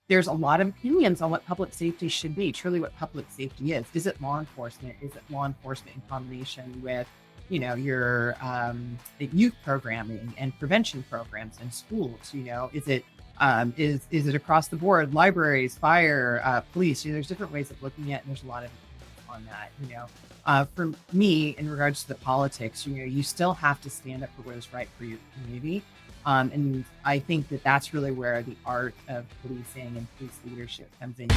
there's a lot of opinions on what public safety should be, truly what public safety is. Is it law enforcement? Is it law enforcement in combination with, your youth programming and prevention programs in schools? Is it across the board, libraries, fire, police? There's different ways of looking at it, and there's a lot of opinions on that. For me, in regards to the politics, you still have to stand up for what is right for your community. And I think that that's really where the art of policing and police leadership comes in.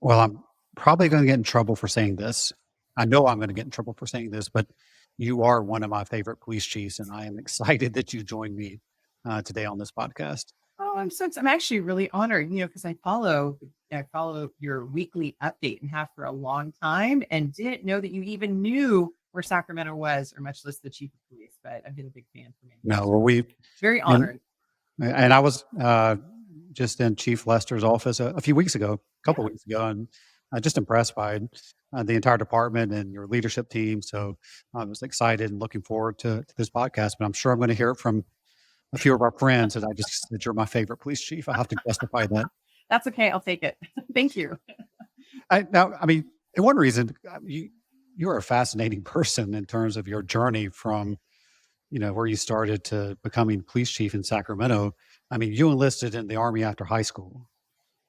Well, I'm probably going to get in trouble for saying this. I know I'm going to get in trouble for saying this, but you are one of my favorite police chiefs, and I am excited that you joined me today on this podcast. Oh, I'm actually really honored, because I follow your weekly update and have for a long time, and didn't know that you even knew where Sacramento was, or much less the chief of police. But I've been a big fan for many No, years. well, Very and, honored. and I was just in Chief Lester's office a few weeks ago, a couple Yeah. weeks ago, and just impressed by the entire department and your leadership team. So I was excited and looking forward to this podcast. But I'm sure I'm going to hear it from a few of our friends that you're my favorite police chief. I have to justify that. That's okay. I'll take it. Thank you. I mean, and one reason you're a fascinating person in terms of your journey from where you started to becoming police chief in Sacramento. I mean, you enlisted in the Army after high school.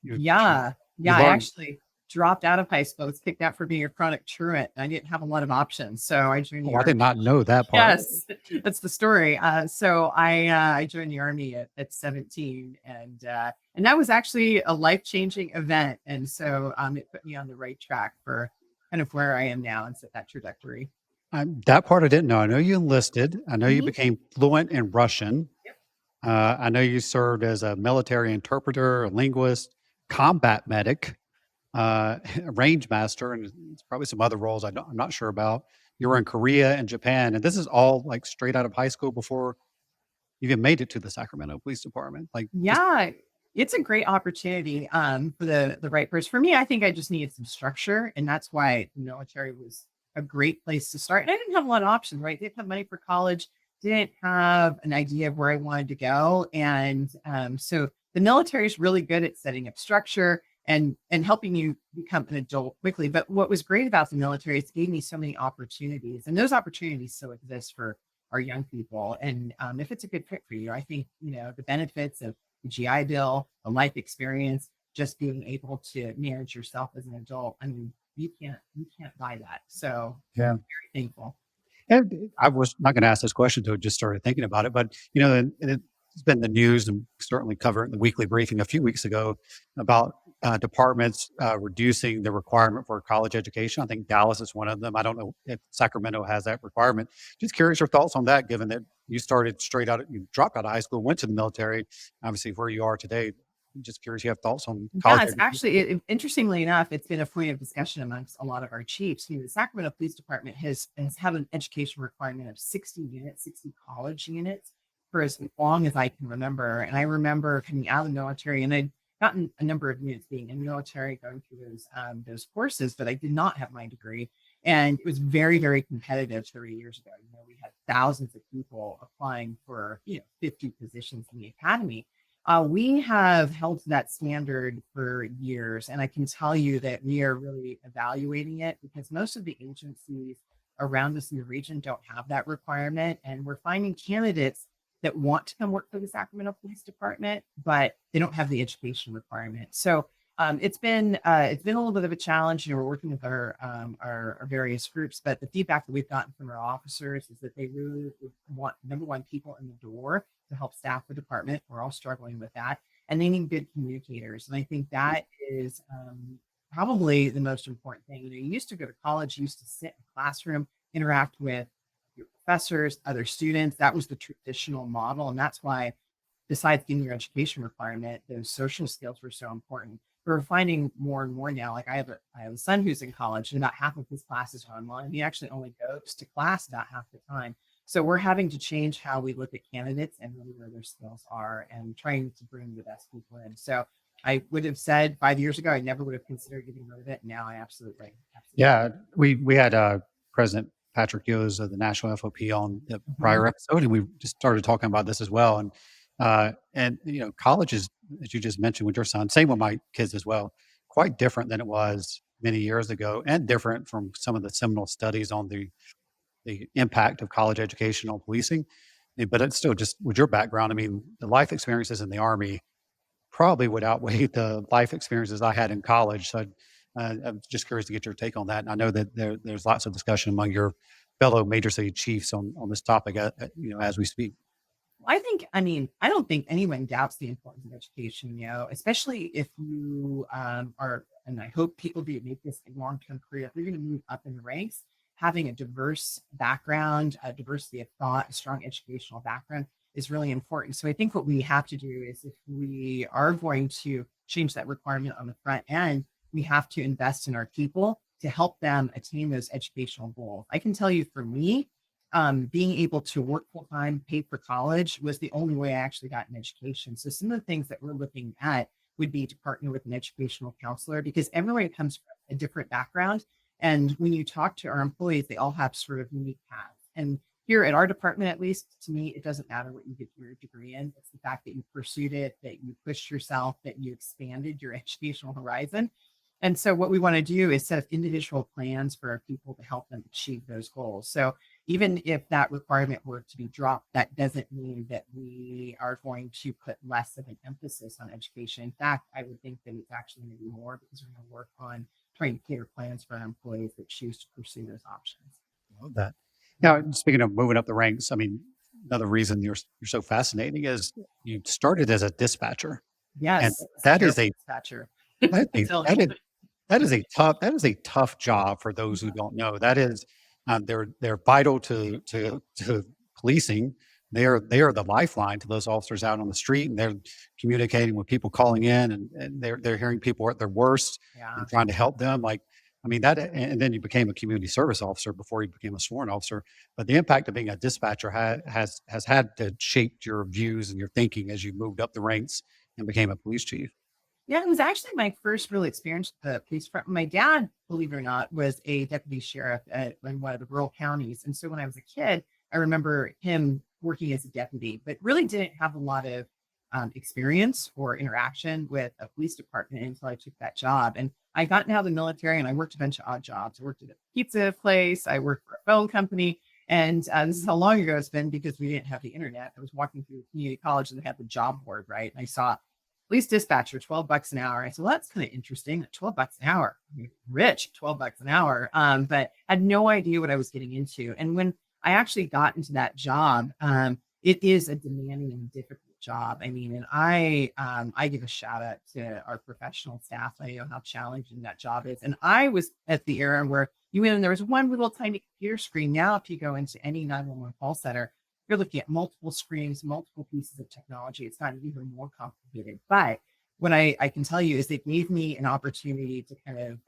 You you, Yeah. you Yeah. I learned. actually dropped out of high school. I was kicked out for being a chronic truant. I didn't have a lot of options. So I joined the Oh, I did Army. not know that part. Yes, that's the story. So I joined the Army at 17, and that was actually a life-changing event. And so it put me on the right track for kind of where I am now and set that trajectory. That part I didn't know. I know you enlisted. I know you Mhm. became fluent in Russian. Yep. I know you served as a military interpreter, a linguist, combat medic, a range master, and it's probably some other roles I'm not sure about. You were in Korea and Japan, and this is all like straight out of high school before you even made it to the Sacramento Police Department. Like, just Yeah, it's a great opportunity for the right person. For me, I think I just needed some structure, and that's why the military was a great place to start. And I didn't have a lot of options, right? Didn't have money for college, didn't have an idea of where I wanted to go, and so the military is really good at setting up structure and helping you become an adult quickly. But what was great about the military is it gave me so many opportunities, and those opportunities still exist for our young people. And if it's a good fit for you, I think the benefits of the GI Bill, the life experience, just being able to manage yourself as an adult. I mean, you can't buy that. So yeah. very thankful. And I was not going to ask this question until I just started thinking about it, but it's been the news and certainly covered in the weekly briefing a few weeks ago about departments reducing the requirement for college education. I think Dallas is one of them. I don't know if Sacramento has that requirement. Just curious your thoughts on that, given that you started straight out, you dropped out of high school, went to the military, obviously where you are today. I'm just curious you have thoughts on college Yeah, it's education. actually, interestingly enough, it's been a point of discussion amongst a lot of our chiefs. The Sacramento Police Department has had an education requirement of 60 units, 60 college units for as long as I can remember. And I remember coming out of the military, and I'd gotten a number of units being in the military, going through those courses, but I did not have my degree. And it was very, very competitive 30 years ago. We had thousands of people applying for 50 positions in the academy. We have held to that standard for years, and I can tell you that we are really evaluating it because most of the agencies around us in the region don't have that requirement, and we're finding candidates that want to come work for the Sacramento Police Department, but they don't have the education requirement. So it's been a little bit of a challenge. We're working with our various groups, but the feedback that we've gotten from our officers is that they really want, number one, people in the door to help staff the department. We're all struggling with that, and they need good communicators. And I think that is probably the most important thing. You used to go to college, you used to sit in a classroom, interact with your professors, other students. That was the traditional model, and that's why, besides getting your education requirement, those social skills were so important. We're finding more and more now. Like I have a son who's in college, and about half of his classes are online. He actually only goes to class about half the time. So we're having to change how we look at candidates and really where their skills are, and trying to bring the best people in. So I would have said 5 years ago, I never would have considered getting rid of it. Now I absolutely. Yeah, we had President Patrick Yo's of the National FOP on the Mhm. prior episode, and we just started talking about this as well. And you know, college is, as you just mentioned with your son, same with my kids as well, quite different than it was many years ago, and different from some of the seminal studies on the impact of college education on policing. But it's still just with your background. I mean, the life experiences in the Army probably would outweigh the life experiences I had in college. So I'm just curious to get your take on that. And I know that there's lots of discussion among your fellow major city chiefs on this topic, you know, as we speak. I mean, I don't think anyone doubts the importance of education, especially if you are, and I hope people do make this a long term career. If you're going to move up in the ranks, having a diverse background, a diversity of thought, a strong educational background is really important. So I think what we have to do is if we are going to change that requirement on the front end, we have to invest in our people to help them attain those educational goals. I can tell you for me, being able to work full time, pay for college was the only way I actually got an education. So some of the things that we're looking at would be to partner with an educational counselor because everyone comes from a different background. And when you talk to our employees, they all have sort of unique paths. And here at our department, at least to me, it doesn't matter what you get your degree in. It's the fact that you pursued it, that you pushed yourself, that you expanded your educational horizon. And so what we want to do is set up individual plans for our people to help them achieve those goals. So even if that requirement were to be dropped, that doesn't mean that we are going to put less of an emphasis on education. In fact, I would think that it's actually going to be more because we're going to work on trying to cater plans for our employees that choose to pursue those options. Love that. Now, speaking of moving up the ranks, I mean, another reason you're so fascinating is you started as a dispatcher, and Yes, it's that is terrible a dispatcher. that I is, tell that you. is that is a tough job for those who Yeah. don't know. That is, they're vital to policing. They are the lifeline to those officers out on the street, and they're communicating with people calling in, and they're hearing people at their worst Yeah. and trying to help them. Like, I mean that, and then you became a community service officer before you became a sworn officer. But the impact of being a dispatcher has had to shape your views and your thinking as you moved up the ranks and became a police chief. Yeah, it was actually my first real experience with the police department. My dad, believe it or not, was a deputy sheriff in one of the rural counties. And so when I was a kid, I remember him working as a deputy, but really didn't have a lot of experience or interaction with a police department until I took that job. And I got out of the military and I worked a bunch of odd jobs. I worked at a pizza place, I worked for a phone company. And this is how long ago it's been because we didn't have the internet. I was walking through community college and they had the job board, right? And I saw police dispatcher, 12 bucks an hour. I said, well, that's kind of interesting. 12 bucks an hour. I mean, rich, 12 bucks an hour. But had no idea what I was getting into. And when I actually got into that job, it is a demanding and difficult job. I mean, and I give a shout out to our professional staff. I know how challenging that job is. And I was at the era where you went and there was one little tiny computer screen. Now, if you go into any 911 call center, you're looking at multiple screens, multiple pieces of technology. It's gotten even more complicated. But what I can tell you is it gave me an opportunity to kind of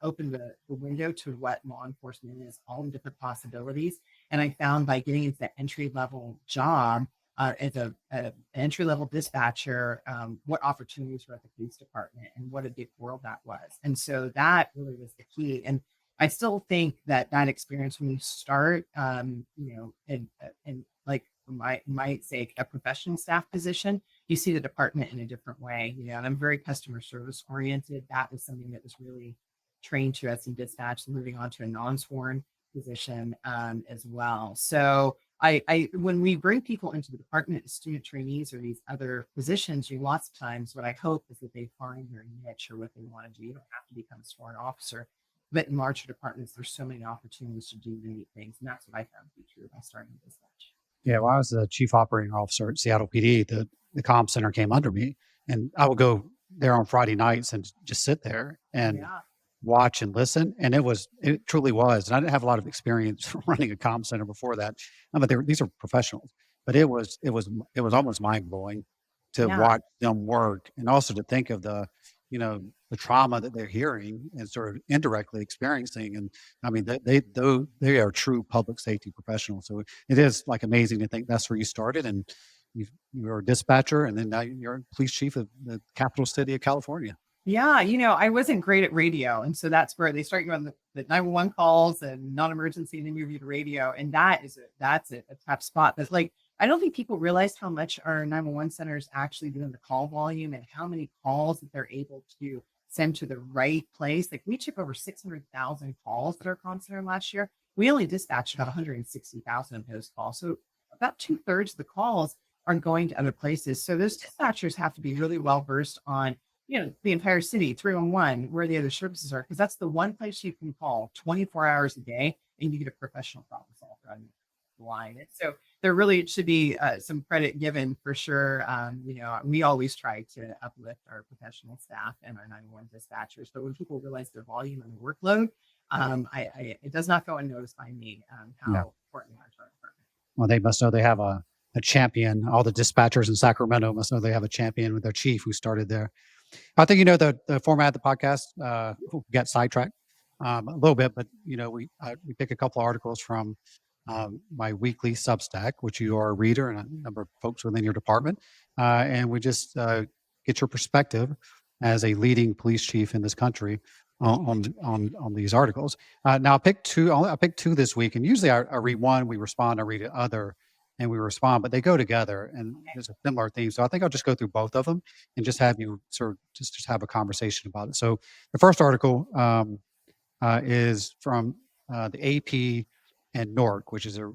open the window to what law enforcement is, all the different possibilities. And I found by getting into that entry level job as an entry level dispatcher, what opportunities were at the police department and what a big world that was. And so that really was the key. And I still think that that experience when you start, and like might say a professional staff position, you see the department in a different way. And I'm very customer service oriented. That was something that was really trained to us in dispatch, moving on to a non-sworn position as well. So when we bring people into the department as student trainees or these other positions, lots of times what I hope is that they find their niche or what they want to do. You don't have to become a sworn officer. But in larger departments, there's so many opportunities to do neat things. And that's what I found to be true by starting dispatch. Yeah, well, I was the chief operating officer at Seattle PD. The comm center came under me, and I would go there on Friday nights and just sit there and Yeah. watch and listen. And it truly was. And I didn't have a lot of experience running a comm center before that, but these are professionals. But it was almost mind blowing to Yeah. watch them work, and also to think of the trauma that they're hearing and sort of indirectly experiencing. And I mean, they are true public safety professionals. So it is like amazing to think that's where you started, and you were a dispatcher, and then now you're police chief of the capital city of California. Yeah, I wasn't great at radio. And so that's where they start you on the 911 calls and non-emergency, and they move you to radio. And that's a tough spot. But like, I don't think people realize how much our 911 centers actually do in the call volume and how many calls that they're able to send to the right place. Like, we took over 600,000 calls at our call center last year. We only dispatched about 160,000 of those calls. So about 2/3 of the calls are going to other places. So those dispatchers have to be really well versed on the entire city, 311, where the other services are, because that's the one place you can call 24 hours a day and you get a professional problem solver on the line. And so there really should be some credit given for sure. We always try to uplift our professional staff and our 911 dispatchers, but when people realize their volume and their workload, it does not go unnoticed by me how Yeah. important they are to our department. Well, they must know they have a champion. All the dispatchers in Sacramento must know they have a champion with their chief who started there. I think the format of the podcast. Got sidetracked a little bit, but we pick a couple of articles from my weekly Substack, which you are a reader and a number of folks within your department, and we just get your perspective as a leading police chief in this country on these articles. Now I picked two. I picked two this week, and usually I read one, we respond, I read the other, and we respond, but they go together, and there's a similar theme. So I think I'll just go through both of them and just have you sort of just have a conversation about it. So the first article is from the AP and NORC, which is a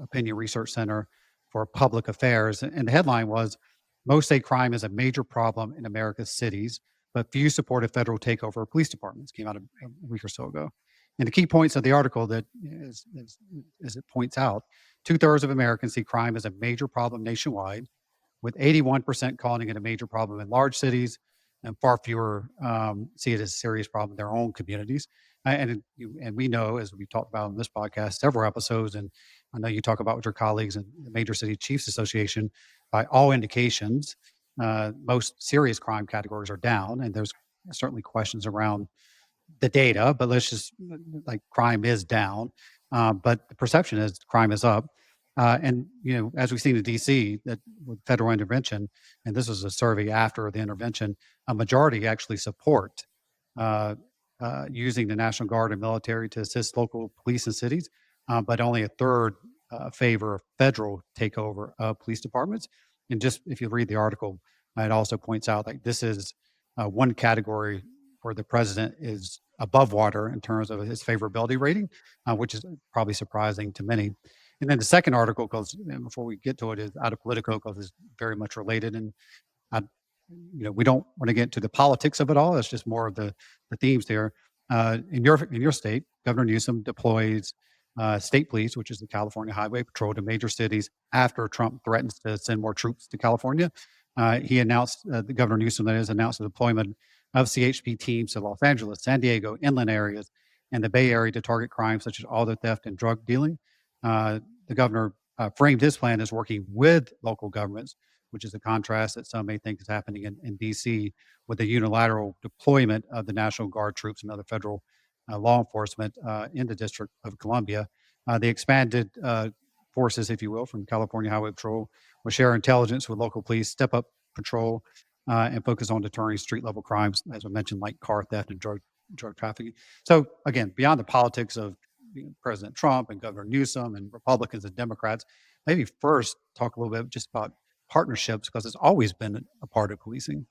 opinion research center for public affairs, and the headline was, "Most say crime is a major problem in America's cities, but few support a federal takeover of police departments." Came out a week or so ago. And the key points of the article that as it points out, 2/3 of Americans see crime as a major problem nationwide, with 81% calling it a major problem in large cities, and far fewer see it as a serious problem in their own communities. And we know, as we talked about on this podcast, several episodes, and I know you talk about with your colleagues in the Major City Chiefs Association, by all indications, most serious crime categories are down, and there's certainly questions around the data, but let's just like crime is down, but the perception is crime is up. And as we've seen in DC, that with federal intervention, and this was a survey after the intervention, a majority actually support uh, using the National Guard and military to assist local police and cities, but only a third favor federal takeover of police departments. And just if you read the article, it also points out like this is one category where the president is above water in terms of his favorability rating, which is probably surprising to many. And then the second article, because before we get to it, is out of Politico, because it's very much related. And I, we don't want to get into the politics of it all. It's just more of the themes there. In your state, Governor Newsom deploys state police, which is the California Highway Patrol, to major cities after Trump threatens to send more troops to California. He announced, the Governor Newsom, that is, announced the deployment of CHP teams to Los Angeles, San Diego, inland areas, and the Bay Area to target crimes such as auto theft and drug dealing. The governor framed his plan as working with local governments, which is a contrast that some may think is happening in DC with the unilateral deployment of the National Guard troops and other federal law enforcement in the District of Columbia. The expanded forces, if you will, from California Highway Patrol will share intelligence with local police, step up patrol, and focus on deterring street level crimes, as I mentioned, like car theft and drug trafficking. So again, beyond the politics of President Trump and Governor Newsom and Republicans and Democrats, maybe first talk a little bit just about partnerships, because it's always been a part of policing.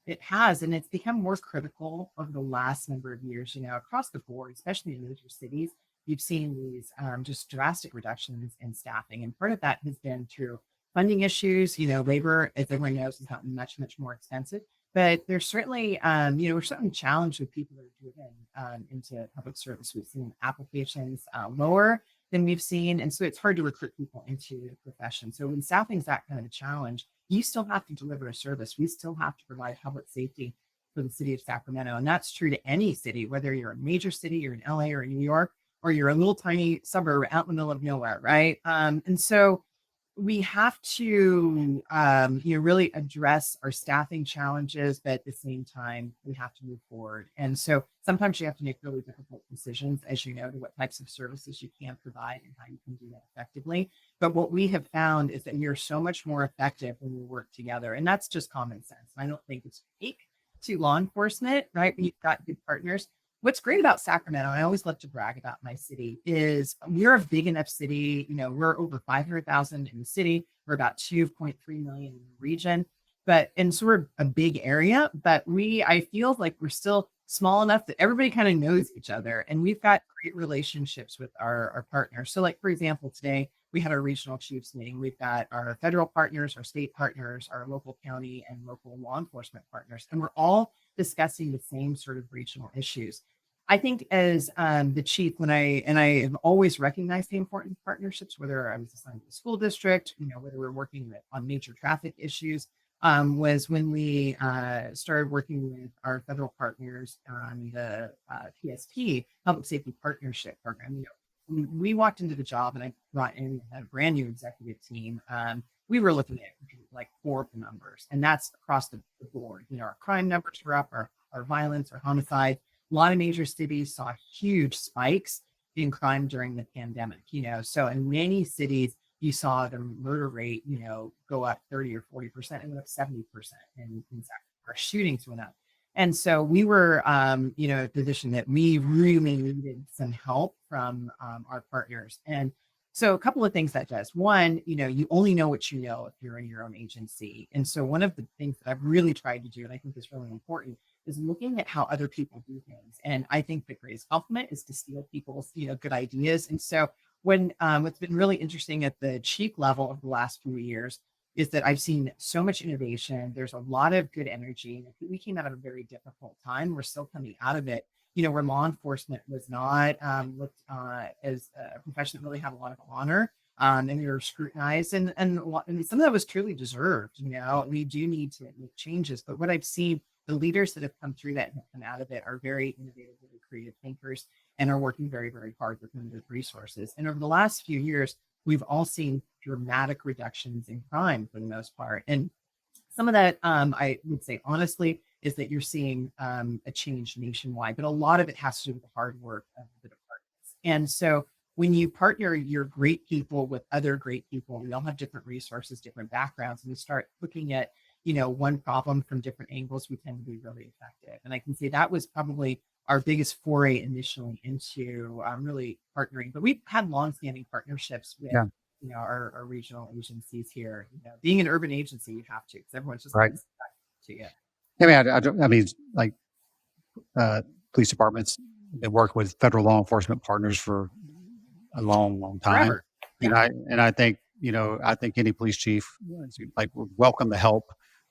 It has, and it's become more critical over the last number of years, across the board, especially in major cities. You've seen these just drastic reductions in staffing. And part of that has been through funding issues. Labor, as everyone knows, has gotten much, much more expensive. But there's certainly, we're certainly challenged with people that are driven into public service. We've seen applications lower than we've seen. And so it's hard to recruit people into the profession. So when staffing is that kind of a challenge, you still have to deliver a service. We still have to provide public safety for the city of Sacramento. And that's true to any city, whether you're a major city, you're in LA or New York, or you're a little tiny suburb out in the middle of nowhere, right? And so we have to really address our staffing challenges, but at the same time we have to move forward. And so sometimes you have to make really difficult decisions, as you know, to what types of services you can provide and how you can do that effectively. But what we have found is that we are so much more effective when we work together, and that's just common sense. I don't think it's fake. to law enforcement, right? We've got good partners. What's great about Sacramento, I always love to brag about my city, is we're a big enough city. We're over 500,000 in the city. We're about 2.3 million in the region. And so we're a big area, but I feel like we're still small enough that everybody kind of knows each other. And we've got great relationships with our partners. So, like, for example, today we had our regional chiefs meeting. We've got our federal partners, our state partners, our local county and local law enforcement partners, and we're all discussing the same sort of regional issues. I think as the chief, I have always recognized the importance of partnerships, whether I was assigned to the school district, whether we're working on major traffic issues, was when we started working with our federal partners on the PSP, Public Safety Partnership Program. When we walked into the job and I brought in a brand new executive team, we were looking at like horrible numbers, and that's across the board. Our crime numbers were up, our violence, our homicide. A lot of major cities saw huge spikes in crime during the pandemic. So in many cities, you saw the murder rate, go up 30 or 40%. It went up 70% in our shootings went up. And so we were, in a position that we really needed some help from our partners. And so a couple of things that does. One, you only know what you know if you're in your own agency. And so one of the things that I've really tried to do, and I think is really important, is looking at how other people do things. And I think the greatest compliment is to steal people's, good ideas. And so what's been really interesting at the chief level of the last few years is that I've seen so much innovation. There's a lot of good energy. We came out of a very difficult time. We're still coming out of it, where law enforcement was not looked as a profession that really had a lot of honor. And we were scrutinized, and some of that was truly deserved. We do need to make changes. But what I've seen, the leaders that have come through that and have come out of it are very innovative, very creative thinkers, and are working very, very hard with limited resources. And over the last few years, we've all seen dramatic reductions in crime for the most part. And some of that, I would say honestly, is that you're seeing a change nationwide, but a lot of it has to do with the hard work of the departments. And so when you partner your great people with other great people, we all have different resources, different backgrounds, and we start looking at, one problem from different angles, we tend to be really effective. And I can say that was probably our biggest foray initially into really partnering. But we've had longstanding partnerships with, Yeah. Our regional agencies here. Being an urban agency, you have to, because everyone's just Right. to you. I mean, like police departments been working with federal law enforcement partners for a long, long time. Forever. And I think, I think any police chief would welcome the help.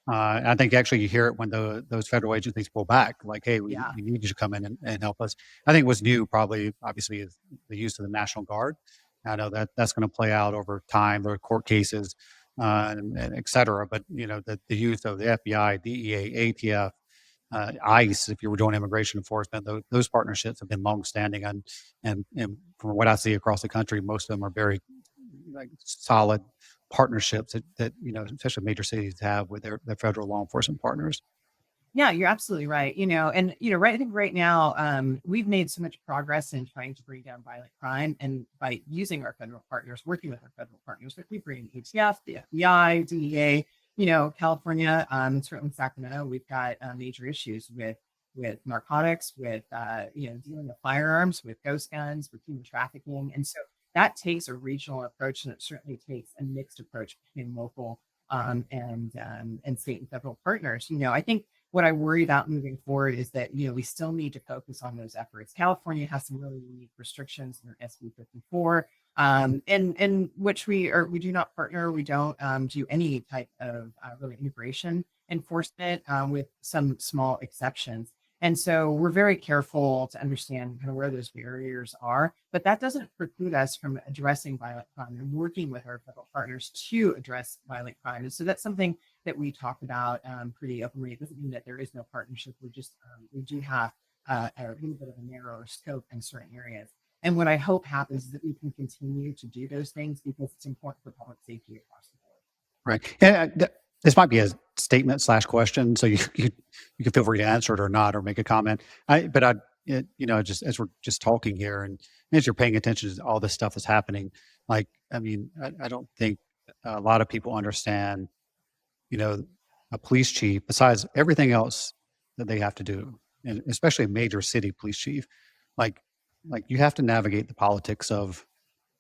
And I think actually you hear it when those federal agencies pull back, like, hey, we need you to come in and help us. I think what's new probably obviously is the use of the National Guard. I know that's going to play out over time. There are court cases and et cetera. But, the use of the FBI, DEA, ATF, ICE, if you were doing immigration enforcement, those partnerships have been longstanding. And from what I see across the country, most of them are very solid partnerships that especially major cities have with their federal law enforcement partners. Yeah, you're absolutely right. Right. I think right now, we've made so much progress in trying to bring down violent crime, and by using our federal partners, working with our federal partners, like we bring ATF, the FBI, DEA, California, and certainly Sacramento. We've got major issues with narcotics, with dealing with firearms, with ghost guns, with human trafficking, and so that takes a regional approach, and it certainly takes a mixed approach between local and state and federal partners. I think what I worry about moving forward is that, we still need to focus on those efforts. California has some really unique restrictions in their SB 54, in which we do not partner. We don't do any type of really immigration enforcement with some small exceptions. And so we're very careful to understand kind of where those barriers are, but that doesn't preclude us from addressing violent crime and working with our federal partners to address violent crime. And so that's something that we talk about pretty openly. It doesn't mean that there is no partnership. We do have a little bit of a narrower scope in certain areas. And what I hope happens is that we can continue to do those things because it's important for public safety across the board. Right. And this might be a statement / question, so you can feel free to answer it or not, or make a comment. Just as we're just talking here, and as you're paying attention to all this stuff that's happening, I don't think a lot of people understand, a police chief, besides everything else that they have to do, and especially a major city police chief. Like, you have to navigate the politics of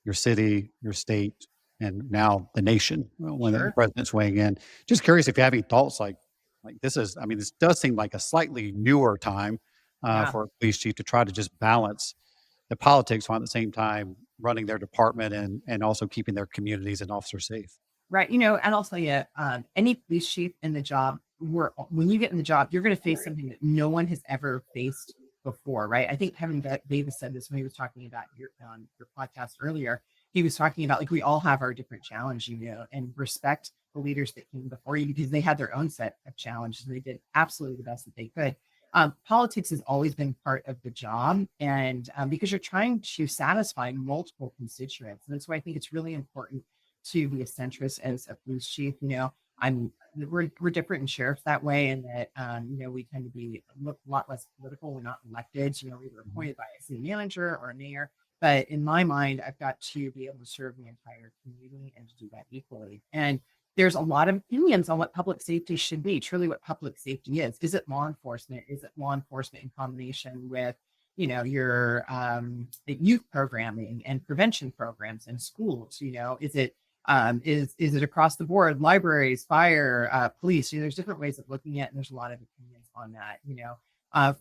your city, your state, and now the nation when the Sure. president's weighing in. Just curious if you have any thoughts like this is, I mean, this does seem like a slightly newer time Yeah. for a police chief to try to just balance the politics while at the same time running their department and also keeping their communities and officers safe. Right. And I'll tell you, any police chief in the job, when you get in the job, you're going to face something that no one has ever faced before. Right. I think Kevin Davis said this when he was talking about your podcast earlier. He was talking about like we all have our different challenge, and respect the leaders that came before you because they had their own set of challenges. They did absolutely the best that they could. Politics has always been part of the job, and because you're trying to satisfy multiple constituents, and that's why I think it's really important to be a centrist as a police chief. I'm we're different in sheriffs that way, and that we tend to be look a lot less political. We're not elected, either Mhm. appointed by a city manager or a mayor. But in my mind, I've got to be able to serve the entire community and to do that equally. And there's a lot of opinions on what public safety should be. Truly, what public safety is. Is it law enforcement? Is it law enforcement in combination with your youth programming and prevention programs in schools? Is it is it across the board, libraries, fire, police? There's different ways of looking at it, and there's a lot of opinions on that.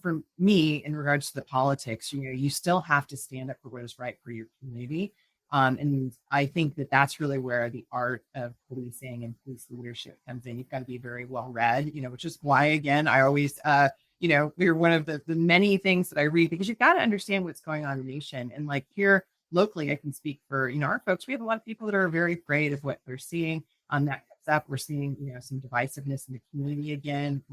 For me, in regards to the politics, you still have to stand up for what is right for your community. And I think that that's really where the art of policing and police leadership comes in. You've got to be very well read, which is why, again, I always, we're one of the many things that I read because you've got to understand what's going on in the nation. And like here locally, I can speak for, our folks. We have a lot of people that are very afraid of what they're seeing that comes up. We're seeing, some divisiveness in the community again,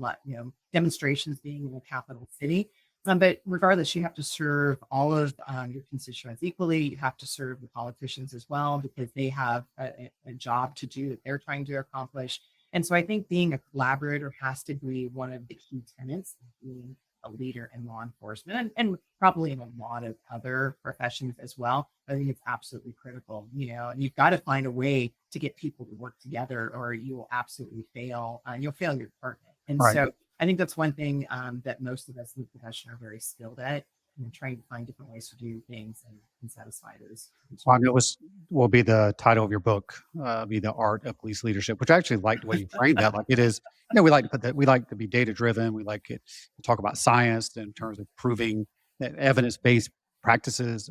demonstrations being in the capital city. But regardless, you have to serve all of your constituents equally. You have to serve the politicians as well because they have a job to do that they're trying to accomplish. And so I think being a collaborator has to be one of the key tenets of being a leader in law enforcement and probably in a lot of other professions as well. I think it's absolutely critical, and you've got to find a way to get people to work together or you will absolutely fail and you'll fail your department. And Right. so I think that's one thing that most of us in the profession are very skilled at, trying to find different ways to do things and satisfy those. Well, I know this will be the title of your book, be the art of police leadership, which I actually like the way you framed that. Like it is, we like to put that, we like to be data driven. We like it to talk about science in terms of proving that evidence based practices.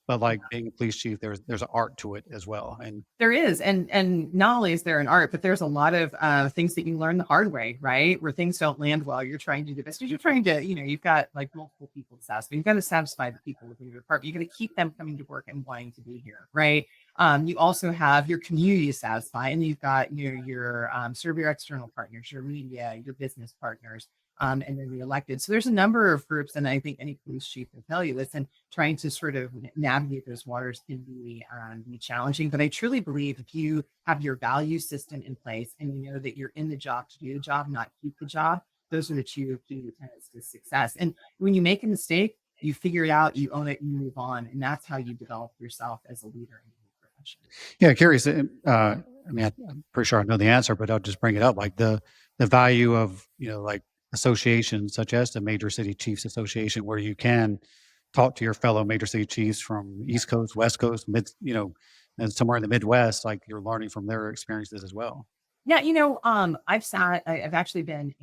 But like being a police chief, there's an art to it as well. And There is, and not only is there an art, but there's a lot of things that you learn the hard way, right? Where things don't land well. You're trying to do the best. You're trying to, you've got like multiple people to satisfy. You've got to satisfy the people within your department. You got to keep them coming to work and wanting to be here, right? You also have your community to satisfy, and you've got your serve your external partners, your media, your business partners, and then the elected. So there's a number of groups, and I think any police chief will tell you this. And trying to sort of navigate those waters can be challenging. But I truly believe if you have your value system in place and you know that you're in the job to do the job, not keep the job, those are the two key tenets to success. And when you make a mistake, you figure it out, you own it, you move on, and that's how you develop yourself as a leader in the profession. yeah, curious. I mean, I'm pretty sure I know the answer, but I'll just bring it up. Like the value of like associations such as the Major City Chiefs Association, where you can talk to your fellow major city chiefs from East Coast, West Coast, and somewhere in the Midwest, like you're learning from their experiences as well. Yeah, I've actually been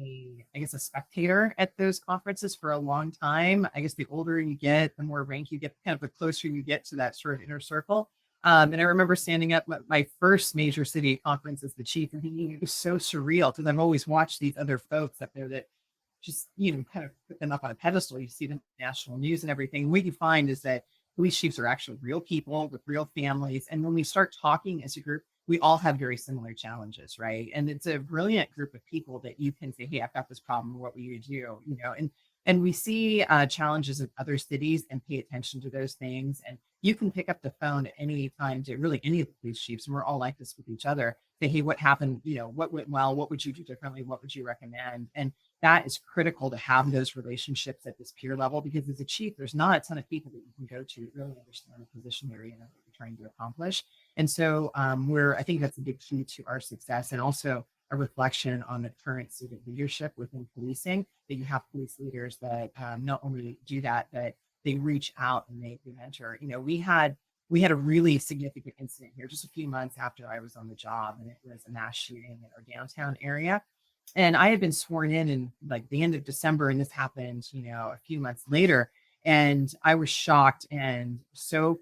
I guess, a spectator at those conferences for a long time. I guess the older you get, the more rank you get, kind of the closer you get to that sort of inner circle. And I remember standing up at my first major city conference as the chief and thinking it was so surreal because I've always watched these other folks up there that just, kind of put them up on a pedestal. You see the national news and everything. What you find is that police chiefs are actually real people with real families. And when we start talking as a group, we all have very similar challenges, right? And it's a brilliant group of people that you can say, "Hey, I've got this problem. What will you do?" And we see challenges in other cities and pay attention to those things. And you can pick up the phone at any time to really any of the police chiefs, and we're all like this with each other. Say, "Hey, what happened? What went well? What would you do differently? What would you recommend?" And that is critical to have those relationships at this peer level because as a chief, there's not a ton of people that you can go to really understand the position you're in and what you're trying to accomplish. And so I think that's a big key to our success and also a reflection on the current state of leadership within policing, that you have police leaders that not only do that, but they reach out and they mentor. We had a really significant incident here just a few months after I was on the job, and it was a mass shooting in our downtown area. And I had been sworn in like the end of December, and this happened, a few months later. And I was shocked and so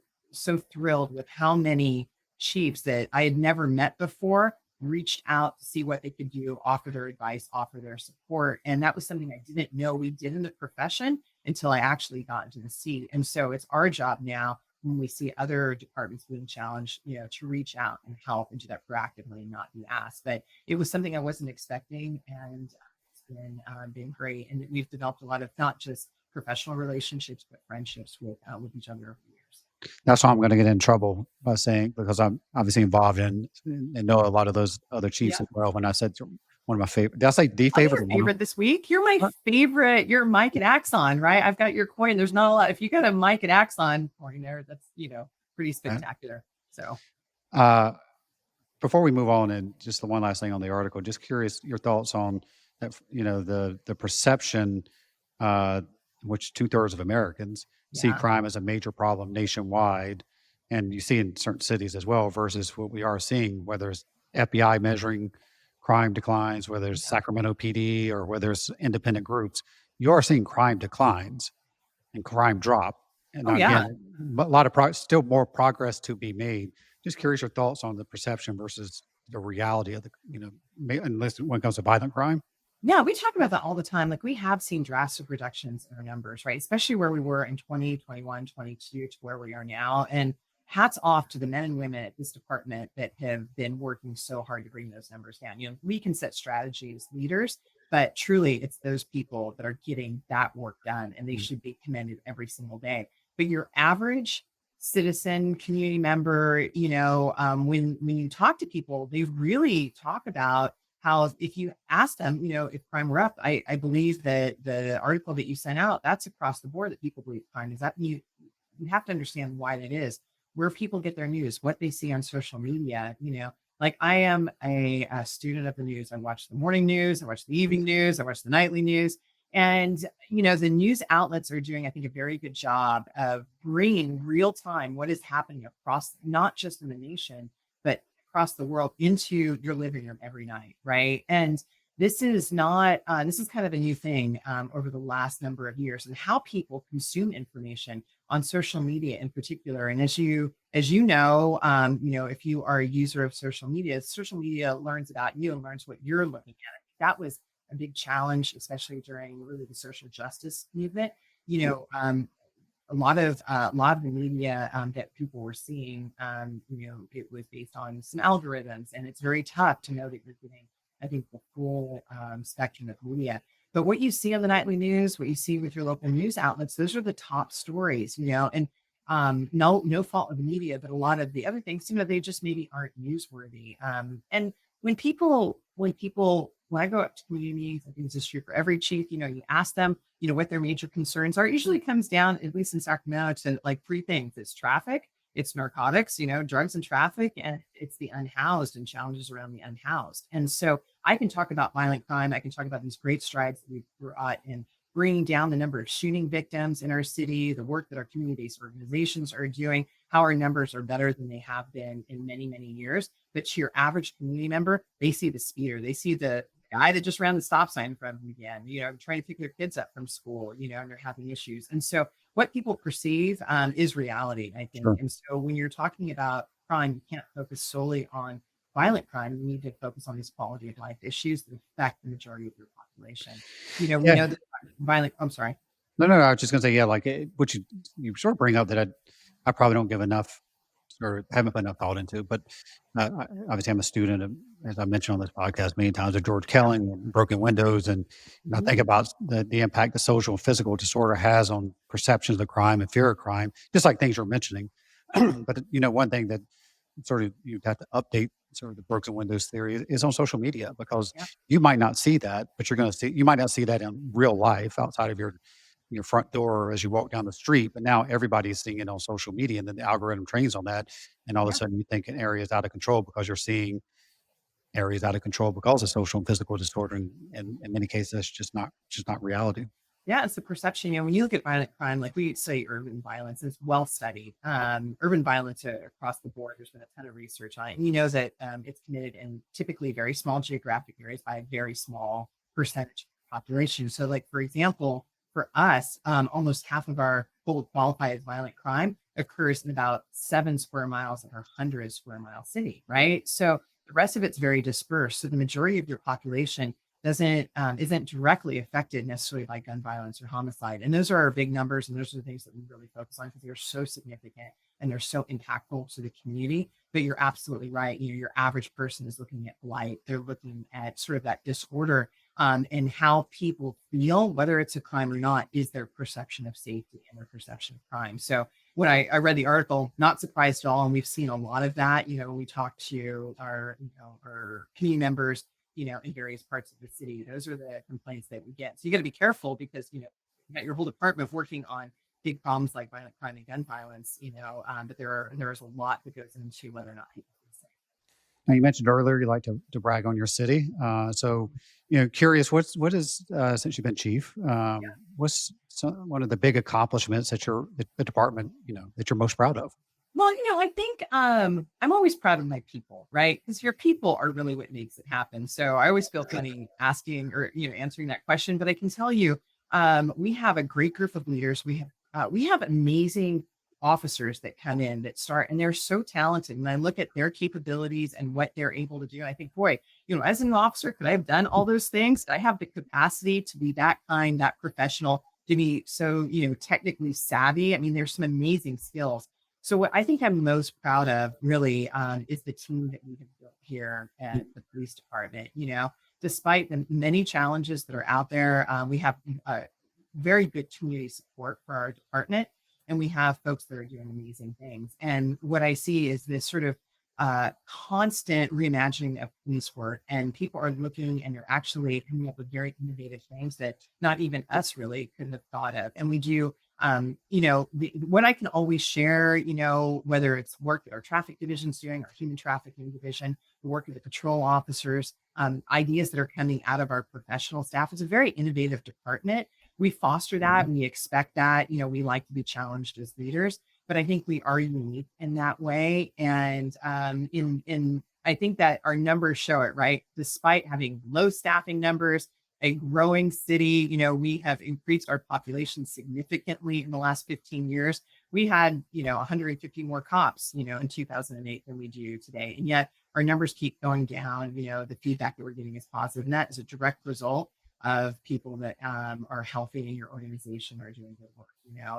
thrilled with how many chiefs that I had never met before reached out to see what they could do, offer their advice, offer their support. And that was something I didn't know we did in the profession until I actually got into the seat. And so it's our job now when we see other departments being challenged, to reach out and help and do that proactively and not be asked. But it was something I wasn't expecting, and it's been great. And we've developed a lot of not just professional relationships, but friendships with each other over the years. That's why I'm going to get in trouble by saying, because I'm obviously involved in and know a lot of those other chiefs Yeah. as well. When I said one of my favorite, did I say the I'm favorite? your favorite this week. You're my favorite. You're Mike and Axon, right? I've got your coin. There's not a lot. If you got a Mike and Axon coin there, that's pretty spectacular. So Before we move on, and just the one last thing on the article, just curious your thoughts on that. The perception, which 2/3 of Americans see yeah, crime as a major problem nationwide, and you see in certain cities as well, versus what we are seeing, whether it's FBI measuring crime declines, whether it's yeah. Sacramento PD or whether it's independent groups, you are seeing crime declines and crime drop. And Oh now yeah. again, a lot of still more progress to be made. Just curious your thoughts on the perception versus the reality of unless when it comes to violent crime. Yeah, we talk about that all the time. Like we have seen drastic reductions in our numbers, right? Especially where we were in 2021, 22 to where we are now. And hats off to the men and women at this department that have been working so hard to bring those numbers down. We can set strategies, leaders, but truly it's those people that are getting that work done, and they should be commended every single day. But your average citizen, community member, when you talk to people, they really talk about how if you ask them, if crime were up, I believe that the article that you sent out, that's across the board that people believe crime is up. You have to understand why that is, where people get their news, what they see on social media. Like I am a student of the news. I watch the morning news, I watch the evening news, I watch the nightly news. And, the news outlets are doing, I think, a very good job of bringing real time what is happening across, not just in the nation, but across the world into your living room every night. Right. And this is not, this is kind of a new thing over the last number of years, and how people consume information on social media in particular. And if you are a user of social media learns about you and learns what you're looking at. That was a big challenge, especially during really the social justice movement. A lot of the media that people were seeing, it was based on some algorithms, and it's very tough to know that you're getting, I think, the full spectrum of media. But what you see on the nightly news, what you see with your local news outlets, those are the top stories, and no fault of the media, but a lot of the other things, they just maybe aren't newsworthy. And when I go up to community meetings, I think this is true for every chief, you ask them, what their major concerns are. It usually comes down, at least in Sacramento, to like three things. It's traffic, it's narcotics, drugs and traffic, and it's the unhoused and challenges around the unhoused. And so I can talk about violent crime. I can talk about these great strides that we've brought in bringing down the number of shooting victims in our city, the work that our community-based organizations are doing, how our numbers are better than they have been in many, many years. But to your average community member, they see the speeder, they see the guy that just ran the stop sign from them again, trying to pick their kids up from school, and they're having issues. And so what people perceive is reality, I think. Sure. And so when you're talking about crime, you can't focus solely on violent crime. You need to focus on these quality of life issues that affect the majority of your population. We know that I'm sorry. No. I was just going to say, yeah, like what you sort of bring up that I probably don't give enough or haven't put enough thought into. But obviously, I'm a student, as I mentioned on this podcast many times, of George Kelling and broken windows, and I think about the impact the social and physical disorder has on perceptions of crime and fear of crime, just like things you're mentioning. But one thing that sort of you have to update sort of the broken windows theory is on social media, because you might not see that, but you might not see that in real life outside of your front door as you walk down the street. But now everybody's seeing it on social media, and then the algorithm trains on that, and all of a sudden you think an area is out of control because you're seeing areas out of control because of social and physical disorder. And in many cases, that's just not reality. Yeah, it's the perception. When you look at violent crime, like we say urban violence is well studied. Urban violence across the board, there's been a ton of research on it. And you know that it's committed in typically very small geographic areas by a very small percentage of the population. So, like, for example, for us, almost half of our full qualify as violent crime occurs in about 7 square miles of our 100 square mile city, right? So the rest of it's very dispersed. So the majority of your population doesn't isn't directly affected necessarily by gun violence or homicide. And those are our big numbers, and those are the things that we really focus on because they're so significant and they're so impactful to the community. But you're absolutely right. Your average person is looking at blight. They're looking at sort of that disorder, and how people feel, whether it's a crime or not, is their perception of safety and their perception of crime. So when I read the article, not surprised at all, and we've seen a lot of that. When we talk to our community members, in various parts of the city. Those are the complaints that we get. So you got to be careful because, you got your whole department working on big problems like violent crime and gun violence, but there is a lot that goes into whether or not people feel safe. Now, you mentioned earlier you like to brag on your city. So, curious, what is since you've been chief, Yeah. what's one of the big accomplishments that the department, that you're most proud of? Well, I think I'm always proud of my people, right? Because your people are really what makes it happen. So I always feel funny asking or answering that question, but I can tell you, we have a great group of leaders. We have amazing officers that come in that start, and they're so talented. And I look at their capabilities and what they're able to do. I think, boy, as an officer, could I have done all those things? Did I have the capacity to be that kind, that professional, to be so technically savvy? I mean, there's some amazing skills. So what I think I'm most proud of really is the team that we have built here at the police department. Despite the many challenges that are out there, we have very good community support for our department, and we have folks that are doing amazing things. And what I see is this sort of constant reimagining of police work, and people are looking and they're actually coming up with very innovative things that not even us really could have thought of. And we do what I can always share, whether it's work that our traffic division's doing, our human trafficking division, the work of the patrol officers, ideas that are coming out of our professional staff. It's a very innovative department. We foster that and we expect that. We like to be challenged as leaders, but I think we are unique in that way. And I think that our numbers show it, right? Despite having low staffing numbers, a growing city. We have increased our population significantly in the last 15 years. We had, 150 more cops, in 2008 than we do today. And yet our numbers keep going down. The feedback that we're getting is positive. And that is a direct result of people that are healthy in your organization are doing good work,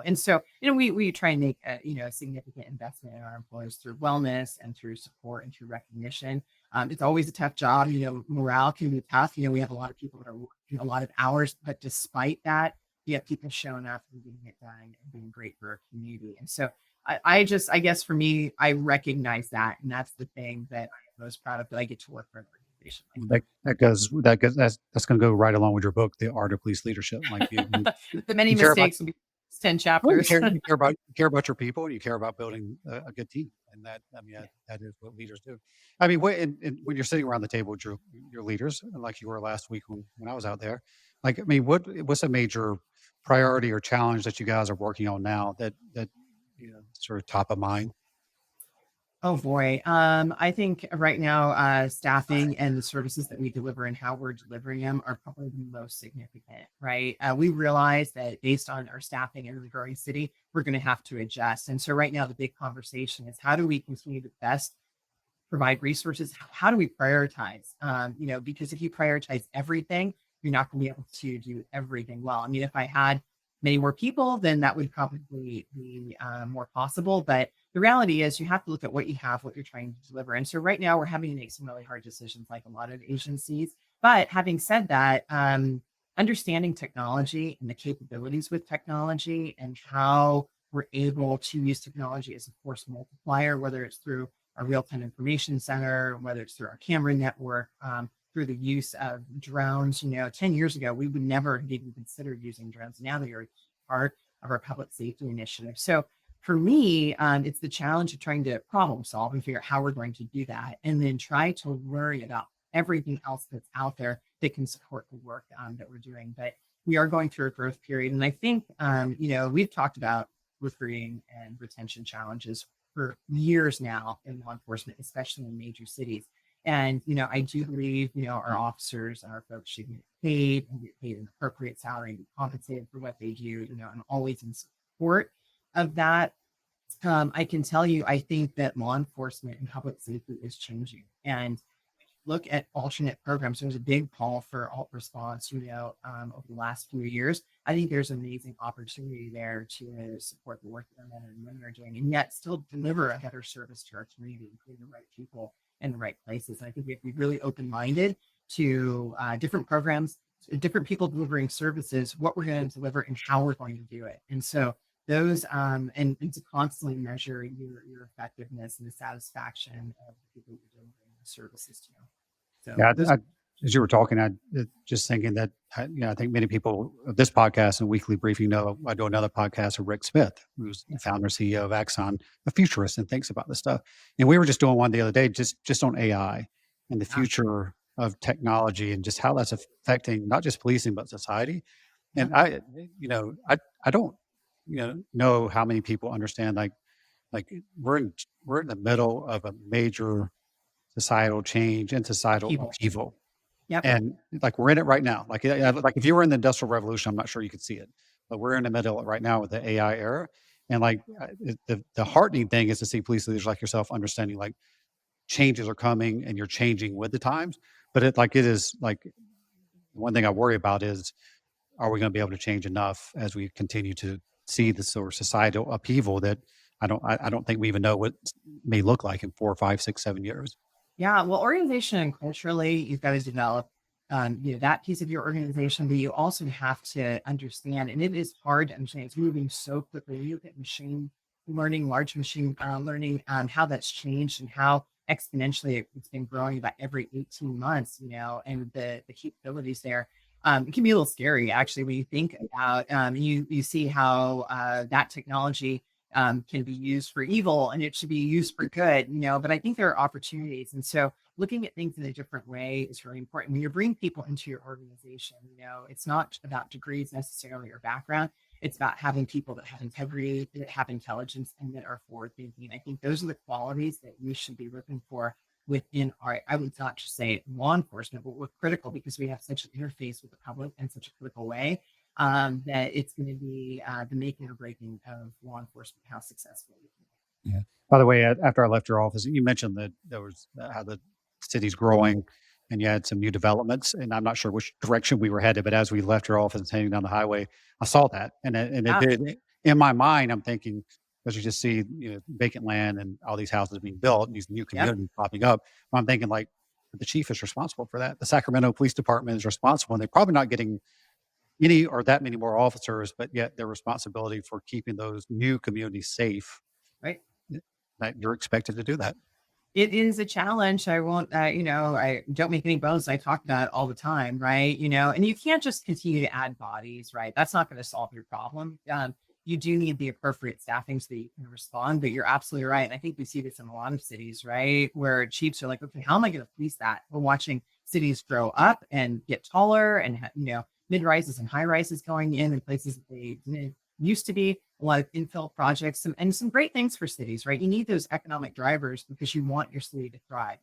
And so, we try and make a significant investment in our employees through wellness and through support and through recognition. It's always a tough job. Morale can be tough. We have a lot of people that are working a lot of hours, but despite that, you have people showing up and getting it done and being great for our community. And so I guess for me, I recognize that. And that's the thing that I'm most proud of, that I get to work for an organization like That's going to go right along with your book, The Art of Police Leadership. Like that. The many you care about mistakes will be 10 well, chapters. you care about your people, and you care about building a good team, and that is what leaders do. I mean, when you're sitting around the table with your leaders, like you were last week when I was out there, like I mean, what's a major priority or challenge that you guys are working on now that sort of top of mind? Oh boy. I think right now, staffing and the services that we deliver and how we're delivering them are probably the most significant, right? We realize that based on our staffing in the growing city, we're going to have to adjust. And so right now, the big conversation is how do we continue to best provide resources? How do we prioritize? Because if you prioritize everything, you're not going to be able to do everything well. I mean, if I had many more people, then that would probably be more possible. But the reality is you have to look at what you have, what you're trying to deliver. And so right now we're having to make some really hard decisions like a lot of agencies. But having said that, understanding technology and the capabilities with technology and how we're able to use technology as a force multiplier, whether it's through our real-time information center, whether it's through our camera network, through the use of drones. 10 years ago, we would never have even considered using drones. Now they are part of our public safety initiative. So for me, it's the challenge of trying to problem solve and figure out how we're going to do that, and then try to worry about everything else that's out there that can support the work that we're doing. But we are going through a growth period. And I think, we've talked about recruiting and retention challenges for years now in law enforcement, especially in major cities. And, I do believe, our officers and our folks should get paid and get paid an appropriate salary and be compensated for what they do, I'm always in support of that. I can tell you, I think that law enforcement and public safety is changing. And look at alternate programs. There's a big call for alt response, over the last few years. I think there's amazing opportunity there to support the work that our men and women are doing, and yet still deliver a better service to our community, including the right people in the right places. And I think we have to be really open-minded to different programs, different people delivering services, what we're going to deliver and how we're going to do it. And so those and to constantly measure your effectiveness and the satisfaction of the people you're delivering the services to. So Yeah, those, as you were talking, I just thinking that I think many people of this podcast and weekly briefing know I do another podcast with Rick Smith, who's the founder and CEO of Axon, a futurist and thinks about this stuff. And we were just doing one the other day, just on AI and the future of technology and just how that's affecting not just policing but society. And I don't know how many people understand like we're in the middle of a major societal change and societal people. upheaval. Yep. And like we're in it right now. Like if you were in the industrial revolution, I'm not sure you could see it, but we're in the middle of it right now with the AI era. And the heartening thing is to see police leaders like yourself understanding like changes are coming and you're changing with the times. But it is like one thing I worry about is, are we going to be able to change enough as we continue to see this sort of societal upheaval that I don't think we even know what it may look like in 4, 5, 6, 7 years. Yeah, well, organization and culturally, you've got to develop, that piece of your organization, but you also have to understand, and it is hard to understand. It's moving so quickly. You look at machine learning, large machine learning, how that's changed and how exponentially it's been growing about every 18 months, and the capabilities there. It can be a little scary actually when you think about you see how that technology can be used for evil and it should be used for good, but I think there are opportunities. And so looking at things in a different way is really important. When you bring people into your organization, it's not about degrees necessarily or background. It's about having people that have integrity, that have intelligence, and that are forward thinking. I think those are the qualities that we should be looking for within our, I would not just say law enforcement, but we're critical because we have such an interface with the public in such a critical way, that it's going to be the making or breaking of law enforcement, how successful we can be. Yeah. By the way, after I left your office, you mentioned that there was how the city's growing and you had some new developments. And I'm not sure which direction we were headed, but as we left your office and heading down the highway, I saw that. And it Yeah. did. In my mind, I'm thinking, because you just see vacant land and all these houses being built and these new Yeah. communities popping up. I'm thinking like the chief is responsible for that. The Sacramento Police Department is responsible, and they're probably not getting any or that many more officers, but yet their responsibility for keeping those new communities safe, Right. that you're expected to do that. It is a challenge. I won't, I don't make any bones. I talk about it all the time, right? And you can't just continue to add bodies, right? That's not going to solve your problem. You do need the appropriate staffing so that you can respond, but you're absolutely right. And I think we see this in a lot of cities, right? Where chiefs are like, okay, how am I going to police that? We're watching cities grow up and get taller and, mid rises and high rises going in places that they didn't used to be, a lot of infill projects and some great things for cities, right? You need those economic drivers because you want your city to thrive.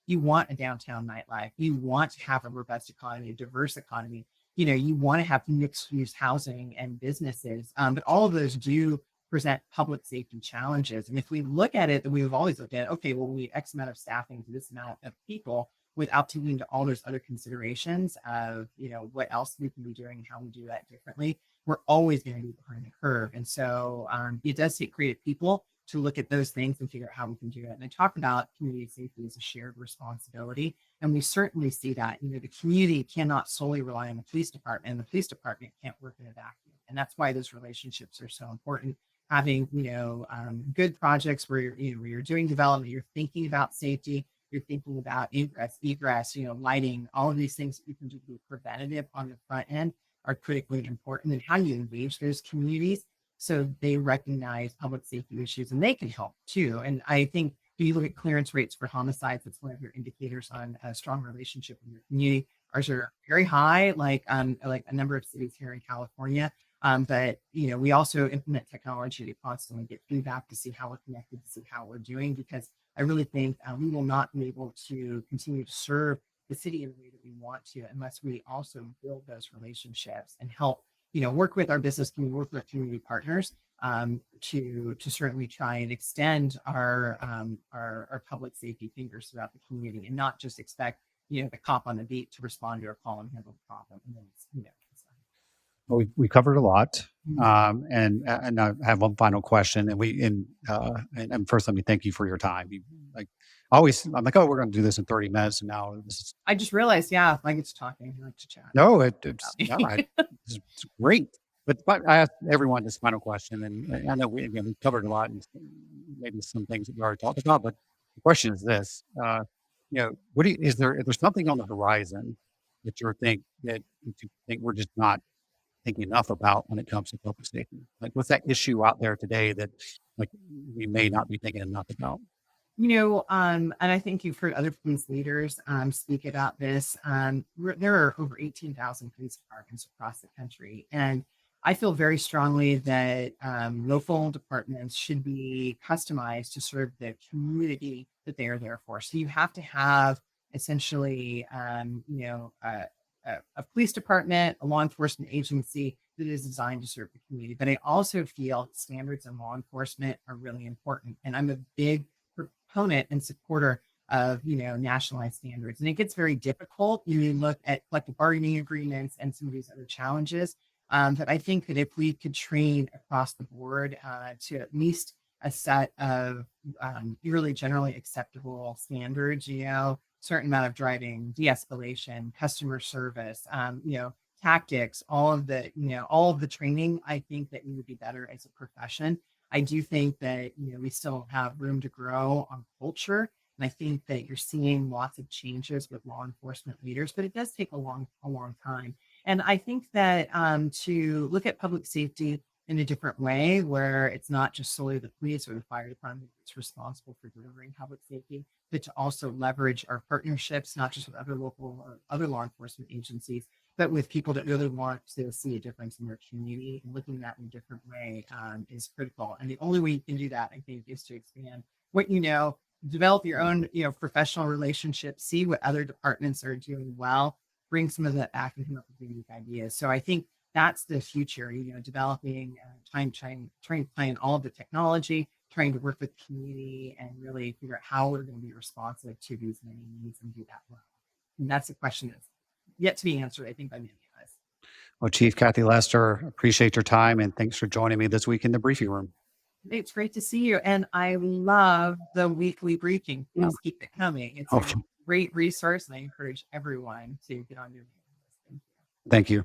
You want a downtown nightlife. You want to have a robust economy, a diverse economy. You want to have mixed use housing and businesses. But all of those do present public safety challenges. And if we look at it, that we've always looked at, okay, well, we need X amount of staffing to this amount of people without taking into all those other considerations of, what else we can be doing and how we do that differently, we're always going to be behind the curve. And so it does take creative people to look at those things and figure out how we can do it. And I talk about community safety as a shared responsibility. And we certainly see that, the community cannot solely rely on the police department, and the police department can't work in a vacuum. And that's why those relationships are so important. Having, good projects where you're doing development, you're thinking about safety, you're thinking about ingress, egress, lighting, all of these things that you can do to be preventative on the front end are critically important. And how you engage those communities so they recognize public safety issues and they can help too. And I think Do you look at clearance rates for homicides? That's one of your indicators on a strong relationship with your community. Ours are very high, like a number of cities here in California. But we also implement technology to constantly get feedback to see how we're connected, to see how we're doing, because I really think we will not be able to continue to serve the city in the way that we want to unless we also build those relationships and help, work with our business community, work with our community partners to certainly try and extend our public safety fingers throughout the community, and not just expect the cop on the beat to respond to a call and handle the problem. And then Well, we covered a lot. Mhm. And I have one final question. And first, let me thank you for your time. Like I'm like, oh, we're going to do this in 30 minutes, and now this is I just realized, yeah, I get to talking, I like to chat. no, About it's no, me. it's great. But I asked everyone this final question, and I know we covered a lot, and maybe some things that we already talked about. But the question is this: is there something on the horizon that you think we're just not thinking enough about when it comes to public safety? Like, what's that issue out there today that like we may not be thinking enough about? And I think you've heard other police leaders speak about this. There are over 18,000 police departments across the country. And I feel very strongly that local departments should be customized to serve the community that they are there for. So you have to have essentially, a police department, a law enforcement agency that is designed to serve the community. But I also feel standards in law enforcement are really important. And I'm a big proponent and supporter of nationalized standards, and it gets very difficult when you look at collective bargaining agreements and some of these other challenges. But I think that if we could train across the board to at least a set of really generally acceptable standards, certain amount of driving, de-escalation, customer service, tactics, all of the training, I think that we would be better as a profession. I do think that we still have room to grow on culture, and I think that you're seeing lots of changes with law enforcement leaders, but it does take a long time. And I think that to look at public safety in a different way, where it's not just solely the police or the fire department that's responsible for delivering public safety, but to also leverage our partnerships, not just with other local or other law enforcement agencies, but with people that really want to see a difference in their community, and looking at that in a different way is critical. And the only way you can do that, I think, is to expand what develop your own, professional relationships, see what other departments are doing well, bring some of that back and come up with unique ideas. So I think that's the future, developing, trying to plan all of the technology, trying to work with community and really figure out how we're going to be responsive to these many needs and do that well. And that's a question that's yet to be answered, I think, by many of us. Well, Chief Kathy Lester, appreciate your time, and thanks for joining me this week in the briefing room. It's great to see you. And I love the weekly briefing. Please keep it coming. It's a Okay. great resource, and I encourage everyone to get on your list. Thank you. Thank you.